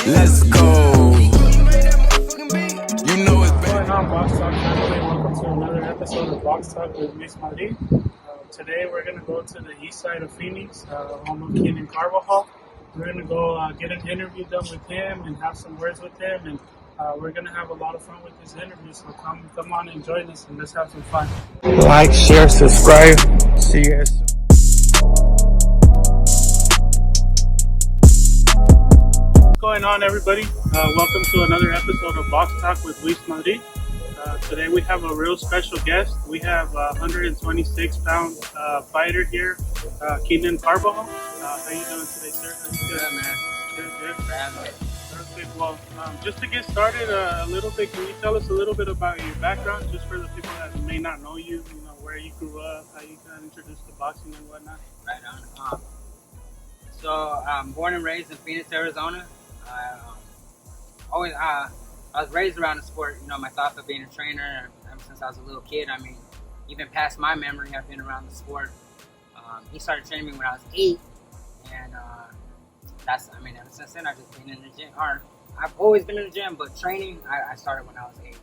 Let's go. You know it's What's going on, Box Talk family? Welcome to another episode of Box Talk with Luis Madrid. Today we're going to go to the east side of Phoenix, home of Keenan Carbajal. We're going to go get an interview done with him and have some words with him, and we're going to have a lot of fun with this interview. So come on and join us, and let's have some fun. Like, share, subscribe. See you guys soon. What's going on, everybody? Welcome to another episode of Box Talk with Luis Madrid. Today we have a real special guest. We have a 126-pound fighter here, Keenan Carbajal. How you doing today, sir? Good, man. Good. Family. Perfect. Well, just to get started a little bit, can you tell us a little bit about your background, just for the people that may not know you? You know, where you grew up, how you got introduced to boxing and whatnot. Right on. So I'm born and raised in Phoenix, Arizona. I was raised around the sport. You know, my thoughts of being a trainer ever since I was a little kid. I mean, even past my memory, I've been around the sport. He started training me when I was 8, and ever since then I've just been in the gym. Or I've always been in the gym, but training I started when I was 8.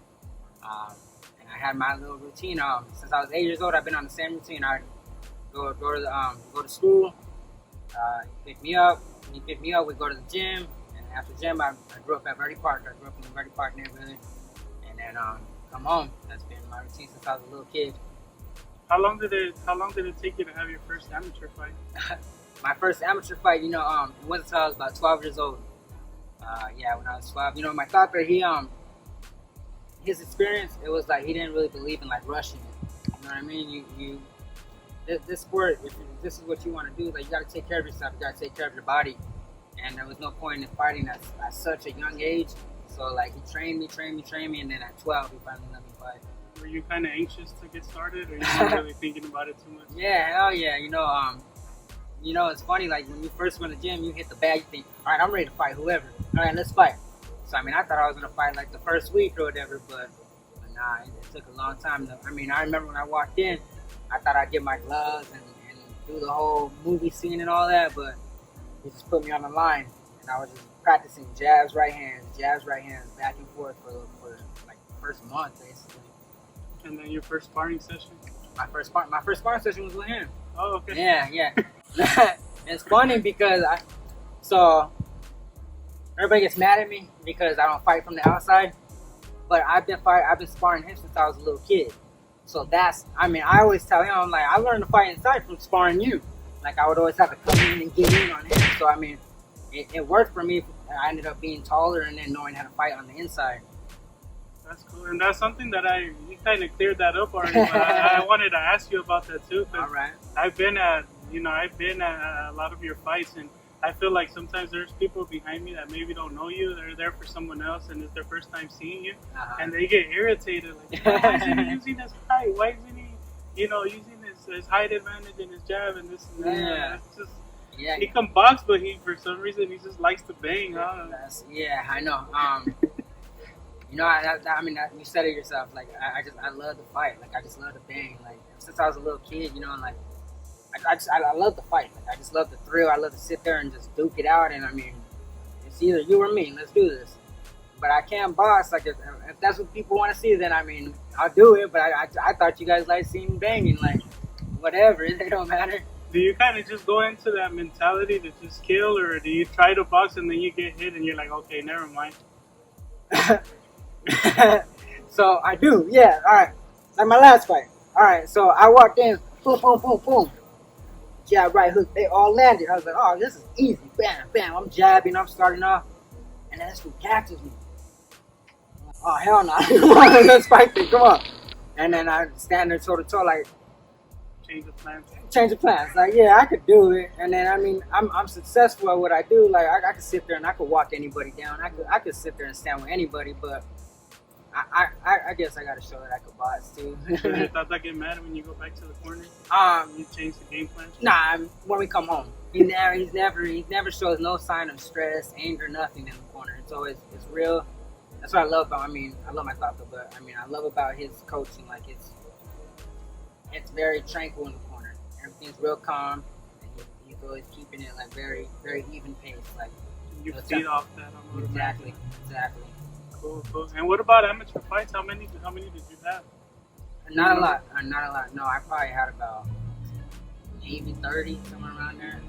And I had my little routine. Since I was 8 years old, I've been on the same routine. I'd go to school. He picked me up. We'd go to the gym. After gym, I grew up at Verde Park. I grew up in the Verde Park neighborhood, and then come home. That's been my routine since I was a little kid. How long did it take you to have your first amateur fight? My first amateur fight, it wasn't until I was about 12 years old. When I was 12, my thought that his experience, it was like he didn't really believe in like rushing it. You know what I mean? This sport, if this is what you want to do, like you got to take care of yourself. You got to take care of your body. And there was no point in fighting at such a young age. So like he trained me, and then at 12 he finally let me fight. Were you kind of anxious to get started, or you weren't really thinking about it too much? Yeah, hell yeah. It's funny. Like when you first go to the gym, you hit the bag, you think, all right, I'm ready to fight whoever. All right, let's fight. So I thought I was gonna fight like the first week or whatever, but nah, it took a long time. I remember when I walked in, I thought I'd get my gloves and do the whole movie scene and all that, but he just put me on the line, and I was just practicing jabs, right hands, back and forth for like the first month, basically. And then your first sparring session? My first sparring session was with him. Oh, okay. Yeah. It's funny because everybody gets mad at me because I don't fight from the outside, but I've been sparring him since I was a little kid. So I always tell him, I'm like, I learned to fight inside from sparring you. Like I would always have to come in and get in on him. So it worked for me. I ended up being taller and then knowing how to fight on the inside. That's cool, and that's something that you kind of cleared that up already. But I wanted to ask you about that too. All right. I've been at a lot of your fights, and I feel like sometimes there's people behind me that maybe don't know you. They're there for someone else, and it's their first time seeing you, and they get irritated. Like, why isn't he using his height? Why isn't he, using his height advantage and his jab and this and that? Yeah. It's just, he can box, but for some reason he just likes to bang. I know. You said it yourself. Like I love to fight. Like I just love to bang. Like since I was a little kid, like I love to fight. Like I just love the thrill. I love to sit there and just duke it out. And it's either you or me. Let's do this. But I can't box. Like if that's what people want to see, then I'll do it. But I thought you guys liked seeing me banging. Like whatever, it don't matter. Do you kind of just go into that mentality to just kill, or do you try to box and then you get hit and you're like, okay, never mind? So I do, yeah. All right, like my last fight. All right, so I walked in, boom, jab, right hook. They all landed. I was like, oh, this is easy. Bam. I'm jabbing. I'm starting off, and then this one catches me. Oh hell no! Let's fight this. Come on. And then I stand there toe to toe, like. Change of plans. Like, yeah, I could do it. And then, I'm successful at what I do. Like, I could sit there and I could walk anybody down. I could sit there and stand with anybody, but I guess I got to show that I could box, too. So you thought that get mad when you go back to the corner? You change the game plan? Nah, when we come home. He never shows no sign of stress, anger, nothing in the corner. It's always, it's real. That's what I love about, I love my thoughts, but, I love about his coaching. Like, it's very tranquil in the corner. Everything's real calm, and he's always keeping it like very, very even pace. Like you feed off that. Exactly. Cool. And what about amateur fights? How many did you have? Not a lot. No, I probably had about maybe 30, somewhere around there.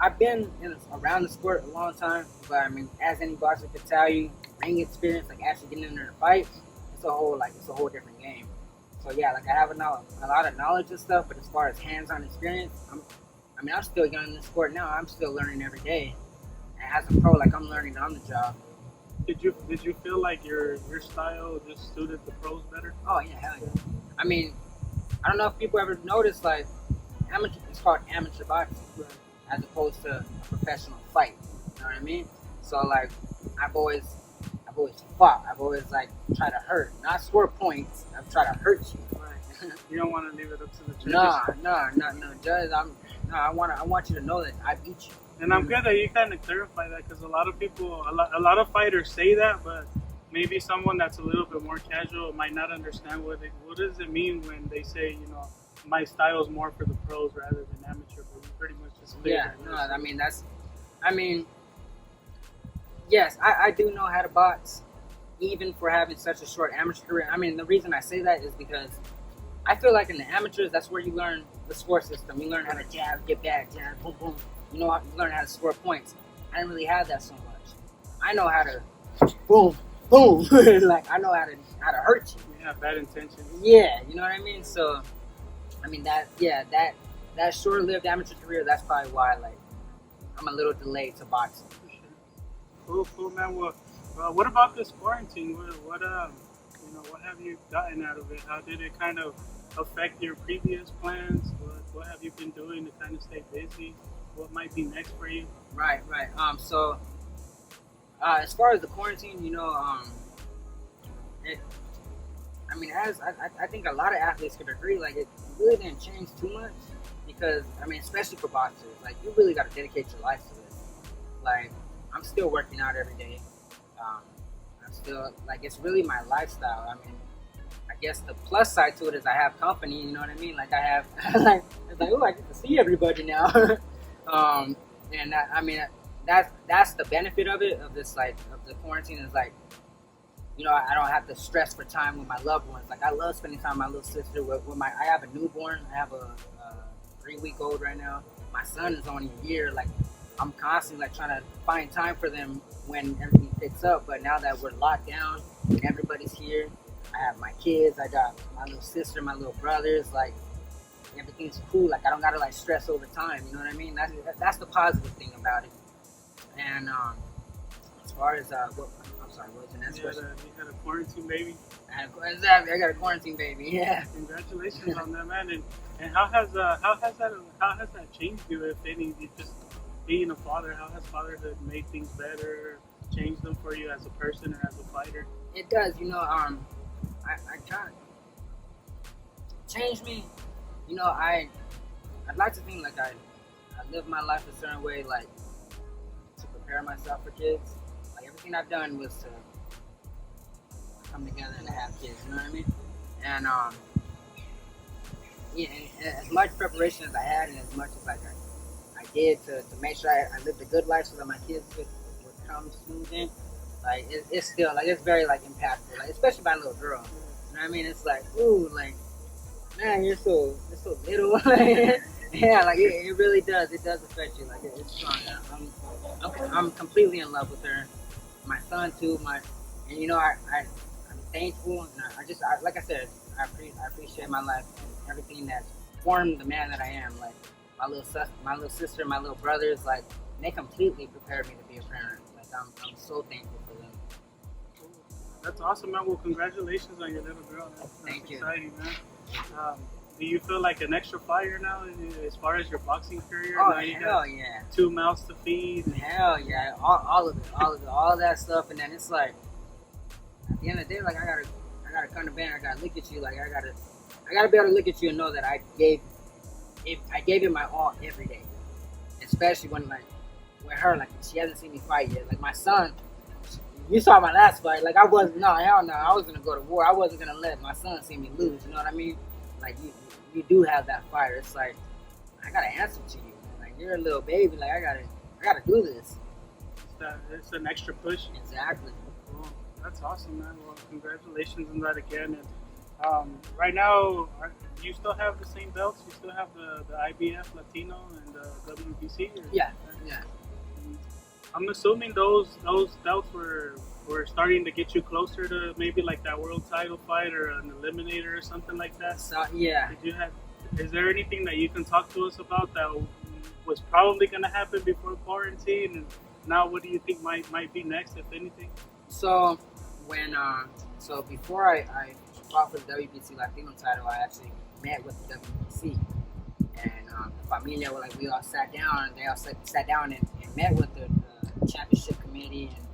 I've been around the sport a long time, but I mean, as any boxer could tell you, ring experience, like actually getting in there to fight, it's a whole different game. So yeah, like I have a lot of knowledge and stuff, but as far as hands-on experience, I'm still young in the sport now. I'm still learning every day. And as a pro, like I'm learning on the job. Did you feel like your style just suited the pros better? Oh yeah, hell yeah. I mean, I don't know if people ever noticed, like it's called amateur boxing, as opposed to a professional fight. You know what I mean? So like, I've always fought. I've always like tried to hurt, not score points. I've tried to hurt you. Right. You don't want to leave it up to the judges. No, judge. I want you to know that I beat you. And I'm good that you kind of clarify that, because a lot of people, a lot of fighters say that, but maybe someone that's a little bit more casual might not understand what does it mean when they say, you know, my style is more for the pros rather than amateur. But you pretty much just yes, I do know how to box, even for having such a short amateur career. I mean, the reason I say that is because I feel like in the amateurs, that's where you learn the score system. You learn how to jab, get back, jab, boom, boom. You learn how to score points. I didn't really have that so much. I know how to boom, boom. Like I know how to hurt you. You have bad intentions. Yeah, you know what I mean? So, I mean that short-lived amateur career, that's probably why like I'm a little delayed to boxing. Cool, man. Well, what about this quarantine? What have you gotten out of it? How did it kind of affect your previous plans? What have you been doing to kind of stay busy? What might be next for you? Right. So, as far as the quarantine, I think a lot of athletes could agree, like it really didn't change too much because, I mean, especially for boxers, like you really got to dedicate your life to this. Like, I'm still working out every day. I'm still, like, it's really my lifestyle. I mean, I guess the plus side to it is I have company, you know what I mean? Like I have, it's like, oh, I get to see everybody now. And that, I mean, that's the benefit of it, of this, like, of the quarantine is like, I don't have to stress for time with my loved ones. Like I love spending time with my little sister. I have a newborn. I have a 3-week-old right now. My son is only a year. Like I'm constantly like trying to find time for them when everything picks up. But now that we're locked down and everybody's here, I have my kids. I got my little sister, my little brothers. Like everything's cool. Like I don't gotta like stress over time. You know what I mean? That's the positive thing about it. And as far as what was the next question? You had a quarantine baby? I got a quarantine baby, yeah. Congratulations on that, man. And how has that changed you, if any? Just being a father, how has fatherhood made things better, changed them for you as a person or as a fighter? It does, I can't change me. I'd like to think like I live my life a certain way, like to prepare myself for kids. Everything I've done was to come together and to have kids, you know what I mean? And and as much preparation as I had and as much as like I did to make sure I lived a good life so that my kids would come smooth in, like it's still like it's very like impactful, like especially my little girl. You know what I mean? It's like, ooh, like man, you're so little. Yeah, like it really does. It does affect you. Like it's strong. I'm completely in love with her. My son too. I'm thankful. And like I said, I appreciate my life and everything that formed the man that I am. Like my little sister, my little brothers. Like they completely prepared me to be a parent. Like I'm so thankful for them. That's awesome, man. Well, congratulations on your little girl. That's exciting, man. Do you feel like an extra flyer now as far as your boxing career? Oh, now you hell yeah. 2 mouths to feed. Hell yeah. All of it. All that stuff. And then it's like, at the end of the day, like I gotta come to bed, I gotta look at you, like I gotta be able to look at you and know that I gave it my all every day. Especially when like with her, like she hasn't seen me fight yet. Like my son, you saw my last fight, like I was gonna go to war. I wasn't gonna let my son see me lose, you know what I mean? Like you do have that fire. It's like I gotta answer to you. Like you're a little baby. Like I I gotta do this. It's an extra push. Exactly. Cool. That's awesome, man. Well, congratulations on that again. And right now, do you still have the same belts? You still have the IBF Latino and the WBC? Yeah. I'm assuming those belts were starting to get you closer to maybe like that world title fight or an eliminator or something like that. So yeah. Is there anything that you can talk to us about that was probably going to happen before quarantine, and now what do you think might be next, if anything? So when before I fought for the WBC Latino title, I actually met with the WBC, and the familia, like, we all sat down, and they all sat down and met with the championship committee and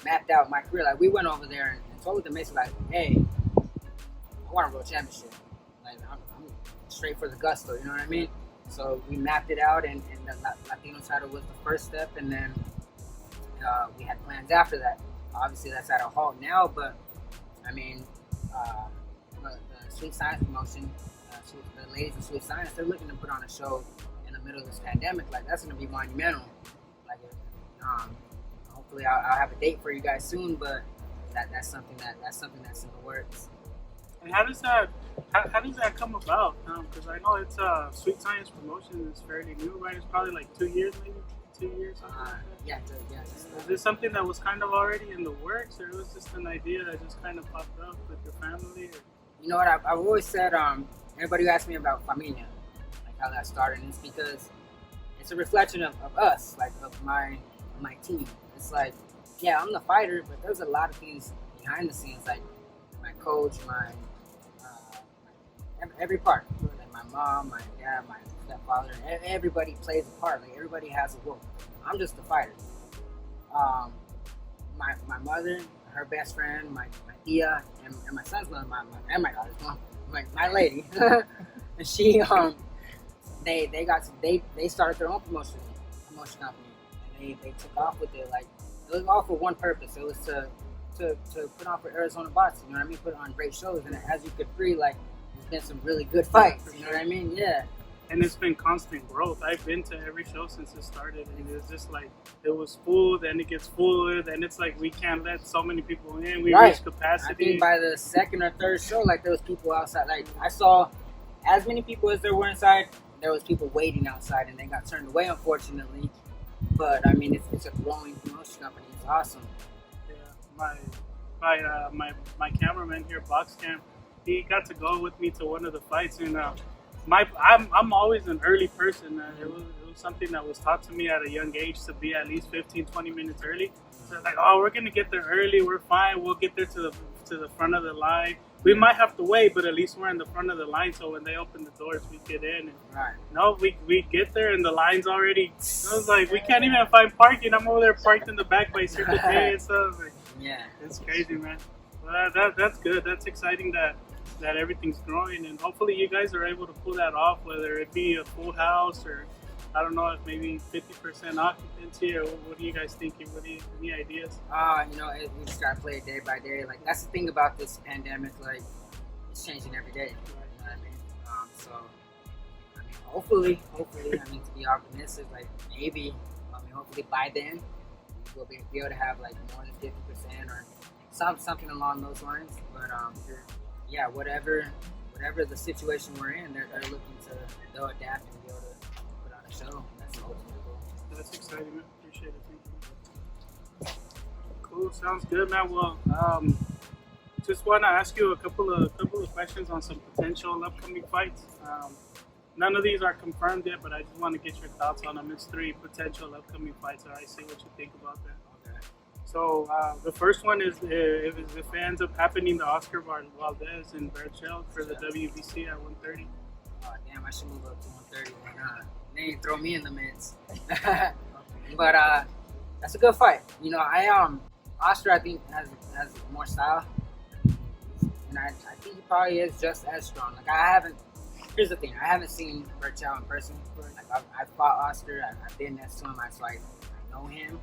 mapped out my career. Like, we went over there and told them basically, like, hey, I want a world championship. Like, I'm straight for the gusto, you know what I mean? So we mapped it out, and the Latino title was the first step, and then we had plans after that. Obviously, that's at a halt now, but I mean, the Sweet Science promotion, the ladies of Sweet Science, they're looking to put on a show in the middle of this pandemic. Like, that's going to be monumental. Like, hopefully, I'll have a date for you guys soon, but that's something that's in the works. And how does that come about? Because I know it's Sweet Science promotion is fairly new, right? It's probably like 2 years, maybe 2 years. Something like that. Yeah. Is this something that was kind of already in the works, or it was just an idea that just kind of popped up with your family? Or? You know what? I've always said, everybody who asks me about familia, like how that started, and it's because it's a reflection of us, like of my team. It's like, yeah, I'm the fighter, but there's a lot of things behind the scenes, like my coach, every part, like my mom, my dad, my stepfather, everybody plays a part. Like, everybody has a role. I'm just the fighter. My mother, her best friend, my tia, and my son's mother, my daughter's mom, my lady, and she they started their own promotion company, and they took off with it. Like, it was all for one purpose. It was to put on for Arizona Bots, you know what I mean? Put on great shows, and as you could see, like, there's been some really good fights, you know what I mean? Yeah. And it's been constant growth. I've been to every show since it started, and it's just like, it was full, then it gets fuller, then it's like we can't let so many people in. We reach capacity. I think by the second or third show, like, there was people outside. Like, I saw as many people as there were inside. There was people waiting outside, and they got turned away, unfortunately. But I mean, it's a growing promotion company. It's awesome. Yeah, my cameraman here, Boxcam, he got to go with me to one of the fights, and I'm always an early person. It was something that was taught to me at a young age to be at least 15-20 minutes early. So like, oh, we're gonna get there early. We're fine. We'll get there to the front of the line. We might have to wait, but at least we're in the front of the line. So when they open the doors, we get in. And right. No, we get there and the line's already. I was like, we can't even find parking. I'm over there parked in the back by Circle K and stuff. Like, yeah, it's crazy, man. Well, that's good. That's exciting that everything's growing, and hopefully you guys are able to pull that off, whether it be a full house or, I don't know, if maybe 50% occupancy, or what are you guys thinking? Any ideas? We just gotta play it day by day. Like, that's the thing about this pandemic. Like, it's changing every day. You know what I mean? So, I mean, hopefully, I mean, to be optimistic, like, maybe, hopefully by then we'll be able to have like more than 50% or something along those lines. But yeah, whatever the situation we're in, they're looking they'll adapt and be able to put on a show. That's the ultimate goal. That's exciting, man. Appreciate it. Thank you. Cool. Sounds good, man. Well, just want to ask you a couple of questions on some potential upcoming fights. None of these are confirmed yet, but I just want to get your thoughts on them. It's 3 potential upcoming fights. All right, see what you think about that. Okay. So the first one is if it ends up happening to Oscar Valdez and Berchel for the WBC at 130. Oh, damn, I should move up to 130. They ain't throw me in the midst. But that's a good fight. You know, Oscar, I think, has more style. And I think he probably is just as strong. Like, here's the thing, I haven't seen Berchel in person. Like, I've fought Oscar, I've been next to him, so I know him.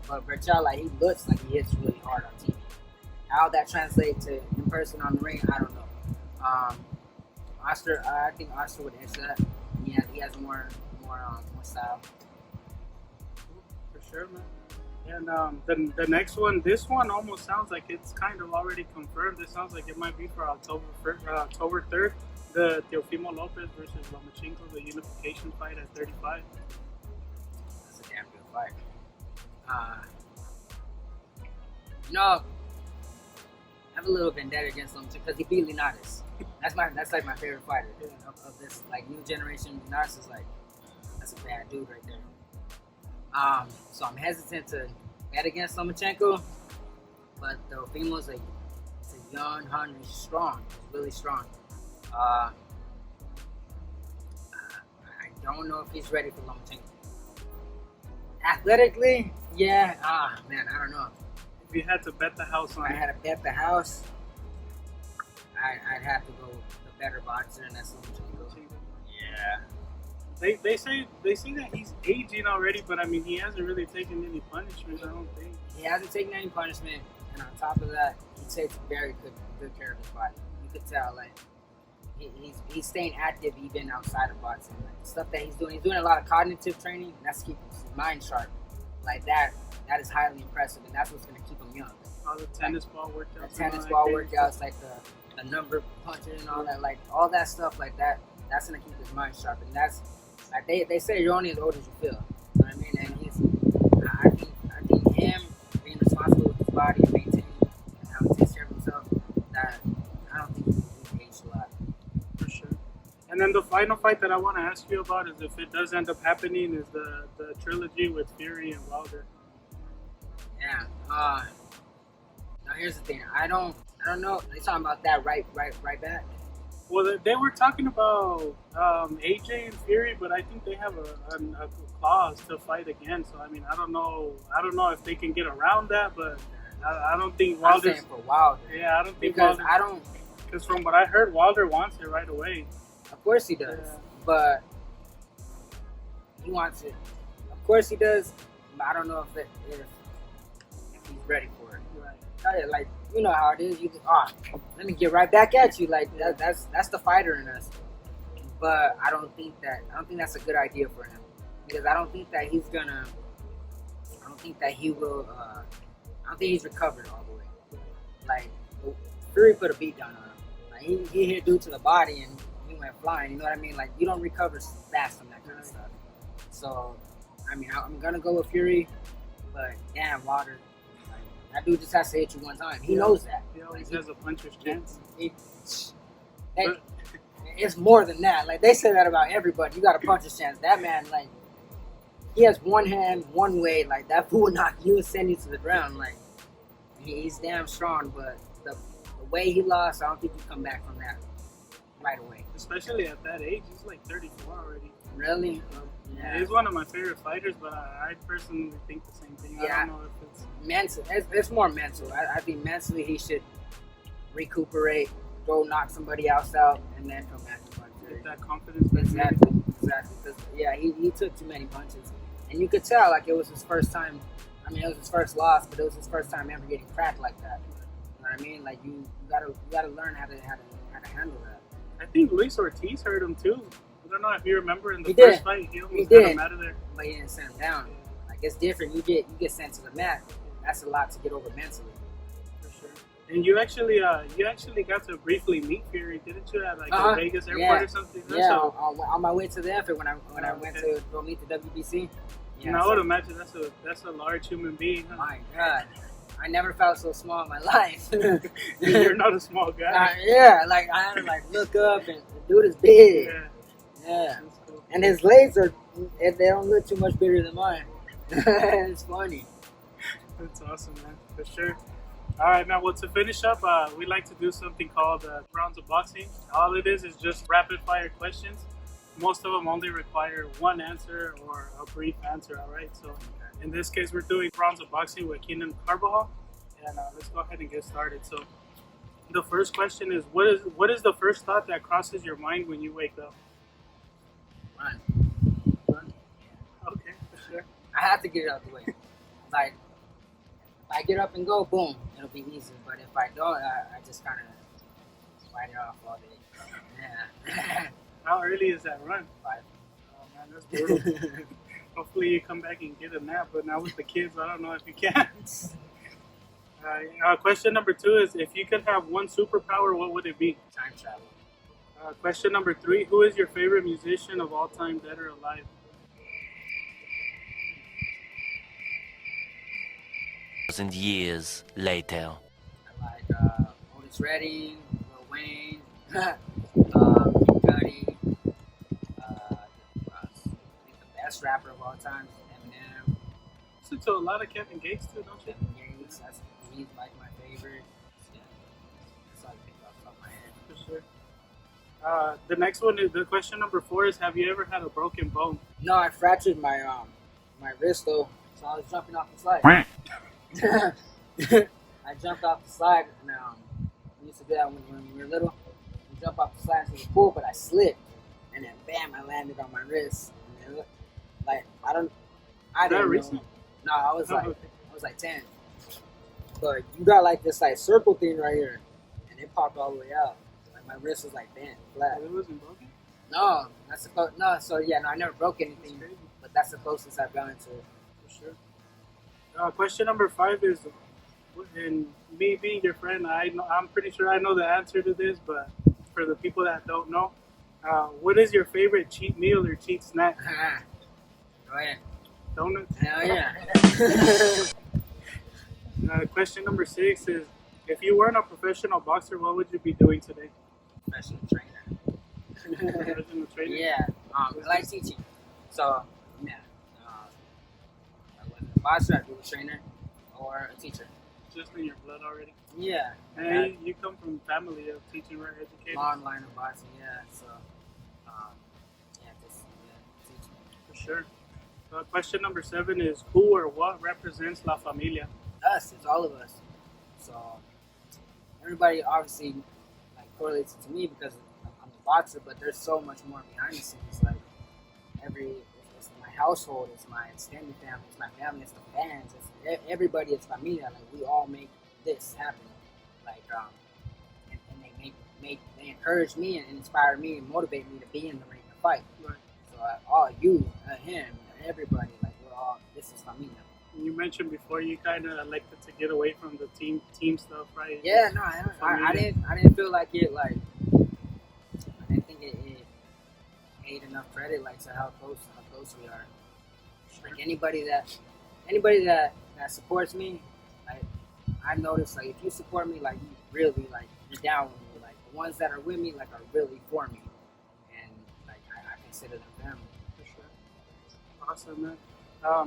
But Berchel, like, he looks like he hits really hard on TV. How that translates to in person on the ring, I don't know. Oscar, I think Oscar would answer that. He has more style. sure, man. And the next one, this one almost sounds like it's kind of already confirmed. It sounds like it might be for October 3rd, the Teofimo Lopez versus Lomachenko, the unification fight at 35. That's a damn good fight. You know, I have a little vendetta against him because he beat Linares. That's like my favorite fighter of this like new generation. Linares is like, that's a bad dude right there. So I'm hesitant to bet against Lomachenko, but Teofimo's it's a young, hungry, strong, really strong. I don't know if he's ready for Lomachenko. Athletically, yeah. Man, I don't know. If you had to bet the house on I had to bet the house, I'd have to go the better boxer, and that's Lomachenko. Yeah. They say that he's aging already, but I mean he hasn't really taken any punishment. I don't think he hasn't taken any punishment, and on top of that, he takes very good care of his body. You could tell, like he's staying active even outside of boxing. Like the stuff that he's doing a lot of cognitive training, and that's keeping his mind sharp. Like that is highly impressive, and that's what's going to keep him young. All the tennis ball workouts, like the number punches and all that, like all that stuff like that. That's going to keep his mind sharp, and that's. Like they say you're only as old as you feel. You know what I mean? And I think him being responsible with his body and maintaining and how he takes care of himself, that I don't think he's aged a lot. For sure. And then the final fight that I want to ask you about is if it does end up happening is the trilogy with Fury and Wilder. Yeah. Now here's the thing. I don't know. They talking about that right back. Well, they were talking about AJ and Fury, but I think they have a clause to fight again. So I mean, I don't know if they can get around that, but I don't think Wilder. I'm saying for Wilder. Yeah, I don't think because Wilder, I don't. Because from what I heard, Wilder wants it right away. Of course he does, but he wants it. Of course he does, but I don't know if he's ready for it. Right. Like you know how it is. You let me get right back at you. Like that's the fighter in us. But I don't think that's a good idea for him because I don't think that he will. I don't think he's recovered all the way. Like Fury put a beat down on him. Like he hit dude to the body and he went flying. You know what I mean? Like you don't recover fast from that kind of stuff. So I mean, I'm gonna go with Fury, but damn, Wilder. That dude just has to hit you one time. He knows that. He always has a puncher's chance. It's more than that. Like, they say that about everybody. You got a puncher's chance. That man, like, he has one hand, one way. Like, that fool will knock you and send you to the ground. Like, he's damn strong, but the way he lost, I don't think he come back from that right away. Especially at that age. He's like 34 already. Really? Yeah. He's one of my favorite fighters, but I personally think the same thing. Yeah. I don't know if it's mental. It's more mental. I think mentally he should recuperate, go knock somebody else out, and then come back and punch. Get that confidence. Exactly. Because he took too many punches, and you could tell like it was his first time. I mean, it was his first loss, but it was his first time ever getting cracked like that. You know what I mean? Like you gotta learn how to handle that. I think Luis Ortiz hurt him too. I don't know if you remember in the first first fight, he almost got him out of there. But he didn't send him down. Like it's different. You get sent to the mat. That's a lot to get over mentally. For sure. And you actually got to briefly meet Fury, didn't you? At like the Vegas airport or something. Yeah, on my way to the airport when I went to go meet the WBC. Yeah, and I would imagine that's a large human being. Huh? My God. I never felt so small in my life. You're not a small guy. Like I had to like look up and the dude is big. Yeah. Cool. And his legs they don't look too much bigger than mine. It's funny. That's awesome, man. For sure. All right, now, well, to finish up, we like to do something called rounds of boxing. All it is just rapid fire questions. Most of them only require one answer or a brief answer, all right? So in this case, we're doing rounds of boxing with Keenan Carbajal. And let's go ahead and get started. So the first question is, what is the first thought that crosses your mind when you wake up? Run. Okay, for sure. I have to get it out the way. Like, if I get up and go, boom, it'll be easy. But if I don't, I just kind of fight it off all day. Yeah. How early is that run? 5. Oh, man, that's brutal. Hopefully you come back and get a nap, but now with the kids, I don't know if you can. Question number 2 is, if you could have one superpower, what would it be? Time travel. Question number 3, who is your favorite musician of all time, dead or alive? Thousand years later. I like Otis Redding, Lil Wayne, Kid Cudi. I think the best rapper of all time is Eminem. Listen to a lot of Kevin Gates too, don't you? Kevin Gates, he's like my favorite. Yeah, that's all I think off the top of my head. For sure. The next one is, the question number 4 is, have you ever had a broken bone? No, I fractured my my wrist though, so I was jumping off the slide. I jumped off the slide, and we used to do that when we were little. We jump off the slide into the pool, but I slipped, and then bam, I landed on my wrist. And then, like I didn't know. Recent? No, I was like 10. But you got like this like circle thing right here, and it popped all the way out. Like my wrist was like bent flat. It wasn't broken? No, that's the no. So yeah, no, I never broke anything, but that's the closest I've gone to it. For sure. Question number 5 is, and me being your friend, I'm pretty sure I know the answer to this, but for the people that don't know, what is your favorite cheat meal or cheat snack? Go ahead. Donuts? Hell yeah. Question number 6 is, if you weren't a professional boxer, what would you be doing today? Professional trainer. Professional trainer? Yeah. I like teaching. So yeah. I wasn't a boxer, I'd be a trainer or a teacher. Just in your blood already. Yeah. And you come from a family of teaching, right? Educated. Long line of boxing, yeah. So teaching. For sure. Question number 7 is, who or what represents La Familia? Us, it's all of us. So everybody obviously like correlates it to me because I'm a boxer, but there's so much more behind the scenes. Like it's my household, it's my extended family, it's my family, it's the fans, it's everybody, it's familia. Like we all make this happen. Like and they encourage me and inspire me and motivate me to be in the ring to fight. Right. So all you, him, everybody, like we're all, this is familia. You mentioned before you kind of elected to get away from the team stuff, right? Yeah, no, I didn't feel like it. Like I didn't think it made enough credit, like to how close we are. Sure. Like anybody that supports me, like I noticed, like if you support me, like you really like you're down with me. Like the ones that are with me, like are really for me, and like I consider them family. For sure. Awesome, man.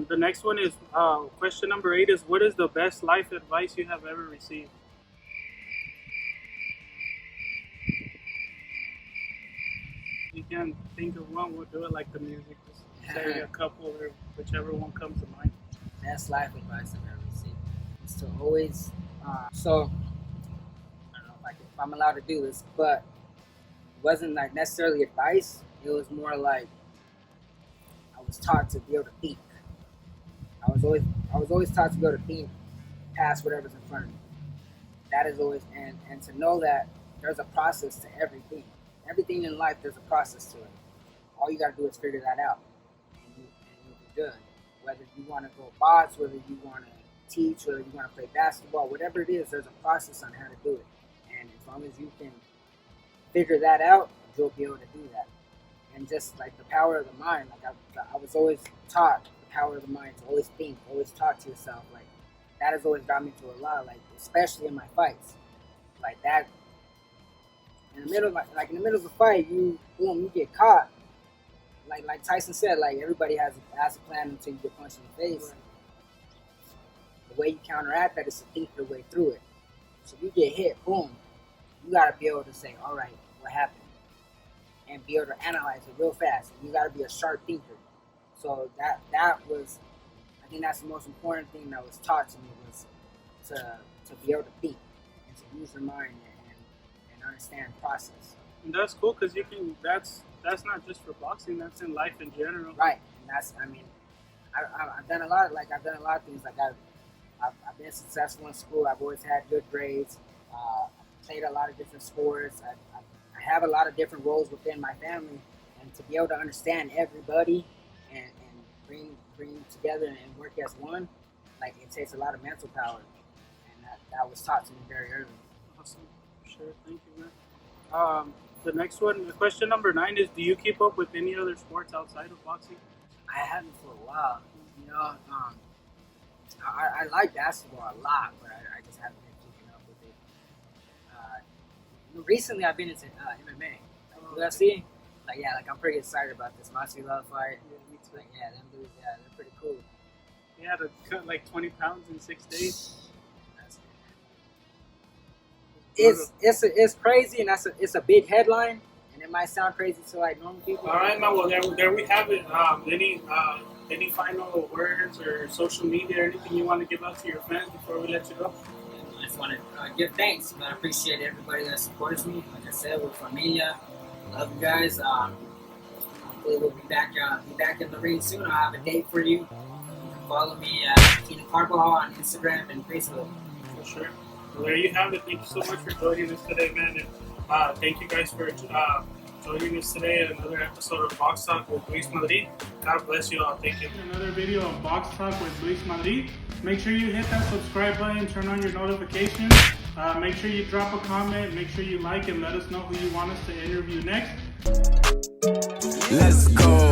The next one is, question number 8 is, what is the best life advice you have ever received? You can think of one, we'll do it like the music. Just say a couple or whichever one comes to mind. Best life advice I've ever received is to always, so I don't know if I'm allowed to do this, but it wasn't like necessarily advice. It was more like I was taught to be able to think. I was always taught to be able to think past whatever's in front of me. That is always, and to know that there's a process to everything. Everything in life, there's a process to it. All you gotta do is figure that out, and you'll be good. Whether you want to go box, whether you want to teach, whether you want to play basketball, whatever it is, there's a process on how to do it. And as long as you can figure that out, you'll be able to do that. And just like the power of the mind, like I was always taught the power of the mind to always think, always talk to yourself. Like that has always got me to a lot. Like especially in my fights, like that. In the middle of a fight, you get caught. Like Tyson said, like everybody has a plan until you get punched in the face. Right. The way you counteract that is to think your way through it. So if you get hit, boom, you gotta be able to say, all right, what happened? And be able to analyze it real fast. And you gotta be a sharp thinker. So that was, I think that's the most important thing that was taught to me, was to be able to think and to use your mind and understand process. And that's cool because you can. That's not just for boxing. That's in life in general. Right. And that's. I mean, I've done a lot of things. Like I've been successful in school. I've always had good grades. Played a lot of different sports. I have a lot of different roles within my family, and to be able to understand everybody and bring together and work as one, like it takes a lot of mental power, and that was taught to me very early. Awesome. Sure. Thank you, man. The next one, question number 9 is: do you keep up with any other sports outside of boxing? I haven't for a while. You know, I like basketball a lot, but I just haven't been keeping up with it. Recently, I've been into MMA, UFC. Like I'm pretty excited about this Masvidal fight. Yeah, me too. Like, yeah, them dudes, yeah, they're pretty cool. He had to cut like 20 pounds in 6 days. It's crazy, and it's a big headline, and it might sound crazy to like normal people. All right, man. Well, there we have it. Any final words or social media or anything you want to give out to your fans before we let you go? I just want to give thanks. I appreciate everybody that supports me. Like I said, we're familia. Love you guys. Hopefully we'll be back in the ring soon. I'll have a date for you. You can follow me at Keenan Carbajal on Instagram and Facebook. For sure. Well, there you have it. Thank you so much for joining us today, man. And thank you guys for joining us today at another episode of Box Talk with Luis Madrid. God bless you all. Thank you. Another video of Box Talk with Luis Madrid. Make sure you hit that subscribe button, turn on your notifications. Make sure you drop a comment, make sure you like, and let us know who you want us to interview next. Let's go.